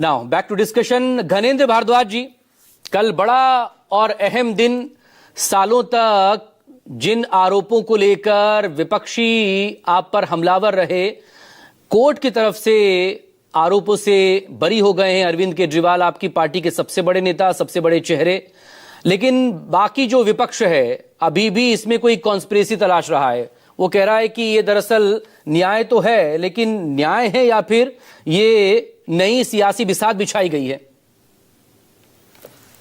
Now back to discussion. Ghanendra Bhardwaj ji, कल बड़ा और अहम दिन, सालों तक जिन आरोपों को लेकर विपक्षी आप पर हमलावर रहे, कोर्ट की तरफ से आरोपों से बरी हो गए हैं अरविंद केजरीवाल, आपकी पार्टी के सबसे बड़े नेता, सबसे बड़े चेहरे। लेकिन बाकी जो विपक्ष है अभी भी इसमें कोई कॉन्स्पिरेसी तलाश रहा है। वो कह रहा है कि ये दरअसल न्याय तो है, लेकिन न्याय है या फिर ये नई सियासी बिसात बिछाई गई है।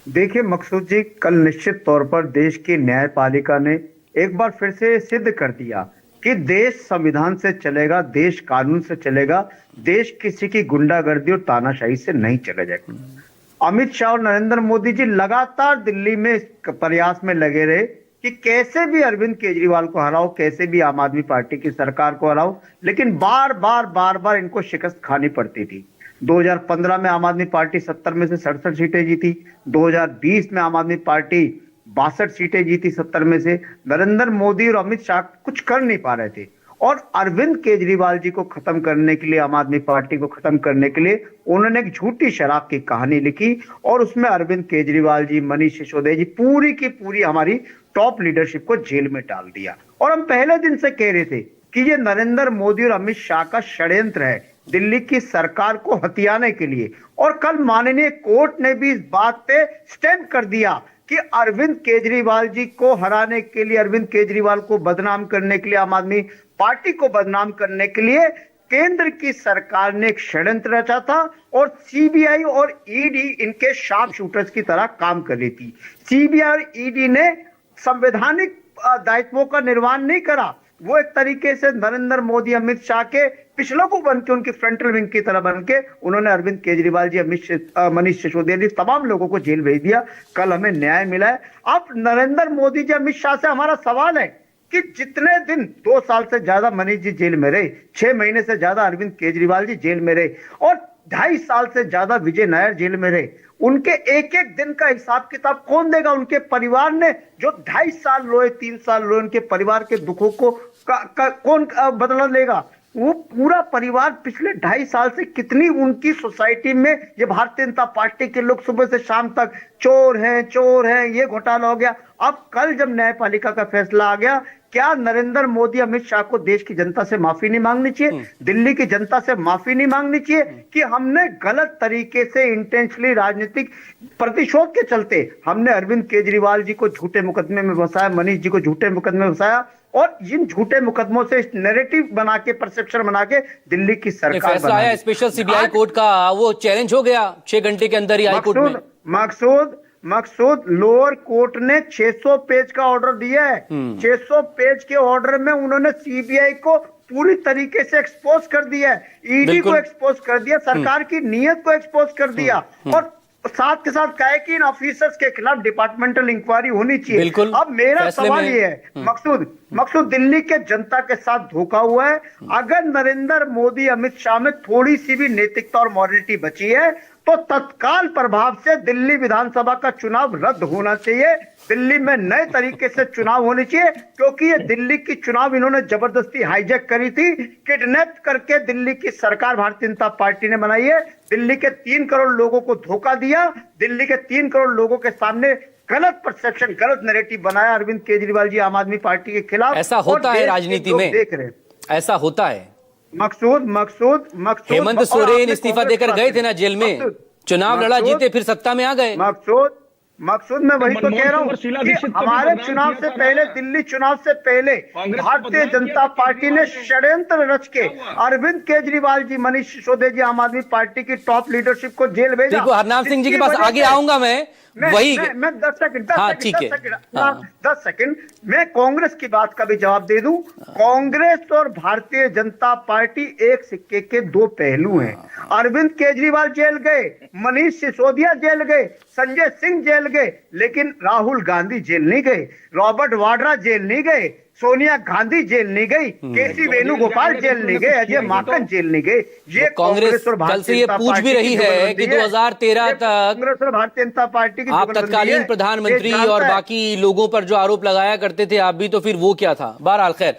देखिए मकसूद जी, कल निश्चित तौर पर देश की न्यायपालिका ने एक बार फिर से सिद्ध कर दिया कि देश संविधान से चलेगा, देश कानून से चलेगा, देश किसी की गुंडागर्दी और तानाशाही से नहीं चला जाएगा। अमित शाह और नरेंद्र मोदी जी लगातार दिल्ली में इस प्रयास में लगे रहे कि कैसे भी अरविंद केजरीवाल को हराओ, कैसे भी आम आदमी पार्टी की सरकार को हराओ, लेकिन बार बार इनको शिकस्त खानी पड़ती थी। 2015 में आम आदमी पार्टी 70 में से 67 सीटें जीती। 2020 में आम आदमी पार्टी 62 सीटें जीती 70 में से। नरेंद्र मोदी और अमित शाह कुछ कर नहीं पा रहे थे और अरविंद केजरीवाल जी को खत्म करने के लिए, आम आदमी पार्टी को खत्म करने के लिए उन्होंने एक झूठी शराब की कहानी लिखी और उसमें अरविंद केजरीवाल जी, मनीष सिसोदिया जी, पूरी की पूरी हमारी टॉप लीडरशिप को जेल में डाल दिया। और हम पहले दिन से कह रहे थे कि ये नरेंद्र मोदी और अमित शाह का षड्यंत्र है दिल्ली की सरकार को हथियाने के लिए। और कल माननीय कोर्ट ने भी इस बात पे स्टैंप कर दिया कि अरविंद केजरीवाल जी को हराने के लिए, अरविंद केजरीवाल को बदनाम करने के लिए, आम आदमी पार्टी को बदनाम करने के लिए केंद्र की सरकार ने एक षड्यंत्र रचा था और सीबीआई और ईडी इनके शार्प शूटर्स की तरह काम कर रही थी। सीबीआई और ईडी ने संवैधानिक दायित्वों का निर्वहन नहीं करा। वो एक तरीके से नरेंद्र मोदी, अमित शाह के पिछलों को बन के, उनकी फ्रंटल विंग की तरह बन के उन्होंने अरविंद केजरीवाल जी, मनीष सिसोदिया जी, तमाम लोगों को जेल भेज दिया। कल हमें न्याय मिला है। अब नरेंद्र मोदी जी, अमित शाह से हमारा सवाल है कि जितने दिन 2 साल से ज्यादा मनीष जी जेल में रहे, 6 महीने से ज्यादा अरविंद केजरीवाल जी जेल में रहे और 2.5 साल से ज्यादा विजय नायर जेल में रहे, उनके एक एक दिन का हिसाब किताब कौन देगा? उनके परिवार ने जो 2.5 साल रोए, 3 साल रोए, उनके परिवार के दुखों को कौन बदला लेगा? वो पूरा परिवार पिछले 2.5 साल से कितनी उनकी सोसाइटी में ये भारतीय जनता पार्टी के लोग सुबह से शाम तक चोर हैं, ये घोटाला हो गया। अब कल जब न्यायपालिका का फैसला आ गया, क्या नरेंद्र मोदी, अमित शाह को देश की जनता से माफी नहीं मांगनी चाहिए? दिल्ली की जनता से माफी नहीं मांगनी चाहिए कि हमने गलत तरीके से इंटेंशनली राजनीतिक प्रतिशोध के चलते हमने अरविंद केजरीवाल जी को झूठे मुकदमे में फंसाया, मनीष जी को झूठे मुकदमे में फंसाया और जिन झूठे मुकदमों से नैरेटिव बना के, परसेप्शन बना के दिल्ली की सरकार फैसला आया स्पेशल सीबीआई कोर्ट का, वो चैलेंज हो गया 6 घंटे के अंदर ही हाई कोर्ट में। मकसूद लोअर कोर्ट ने 600 पेज का ऑर्डर दिया है। 600 पेज के ऑर्डर में उन्होंने सीबीआई को पूरी तरीके से एक्सपोज कर दिया है, ईडी को एक्सपोज कर दिया, सरकार की नीयत को एक्सपोज कर दिया और साथ के साथ कहा कि इन ऑफिसर्स के खिलाफ डिपार्टमेंटल इंक्वायरी होनी चाहिए। अब मेरा सवाल ये है मकसूद, दिल्ली के जनता के साथ धोखा हुआ है। अगर नरेंद्र मोदी, अमित शाह में थोड़ी सी भी नैतिकता और मॉरलिटी बची है तो तत्काल प्रभाव से दिल्ली विधानसभा का चुनाव रद्द होना चाहिए। दिल्ली में नए तरीके से चुनाव होने चाहिए, क्योंकि ये दिल्ली की चुनाव इन्होंने जबरदस्ती हाईजैक करी थी, किडनैप करके दिल्ली की सरकार भारतीय जनता पार्टी ने बनाई है। दिल्ली के 3 करोड़ लोगों को धोखा दिया, दिल्ली के 3 करोड़ लोगों के सामने गलत परसेप्शन, गलत नैरेटिव बनाया अरविंद केजरीवाल जी, आम आदमी पार्टी के खिलाफ। ऐसा होता है राजनीति में, देख रहे हैं ऐसा होता है। मकसूद हेमंत सोरेन इस्तीफा देकर गए थे ना जेल में, चुनाव लड़ा, जीते, फिर सत्ता में आ गए। मकसूद मैं वही तो कह रहा हूँ कि हमारे चुनाव से पहले, दिल्ली चुनाव से पहले भारतीय जनता पार्टी ने षड्यंत्र रच के अरविंद केजरीवाल जी, मनीष सिसोदिया जी, आम आदमी पार्टी की टॉप लीडरशिप को जेल भेजा। देखो हरनाम सिंह जी के पास आगे आऊंगा मैं वही। मैं 10 सेकंड मैं कांग्रेस की बात का भी जवाब दे दूं। कांग्रेस और भारतीय जनता पार्टी एक सिक्के के 2 पहलू हैं। अरविंद केजरीवाल जेल गए, मनीष सिसोदिया जेल गए, संजय सिंह जेल गए, लेकिन राहुल गांधी जेल नहीं गए, रॉबर्ट वाड्रा जेल नहीं गए, सोनिया गांधी जेल नहीं गई, केसी वेणुगोपाल जेल नहीं गए, अजय माकन जेल नहीं गए। ये कांग्रेस और कल से ये पूछ भी रही है कि 2013 तक कांग्रेस और भारतीय जनता पार्टी की आप तत्कालीन प्रधानमंत्री और बाकी लोगों पर जो आरोप लगाया करते थे आप भी, तो फिर वो क्या था? बहरहाल खैर।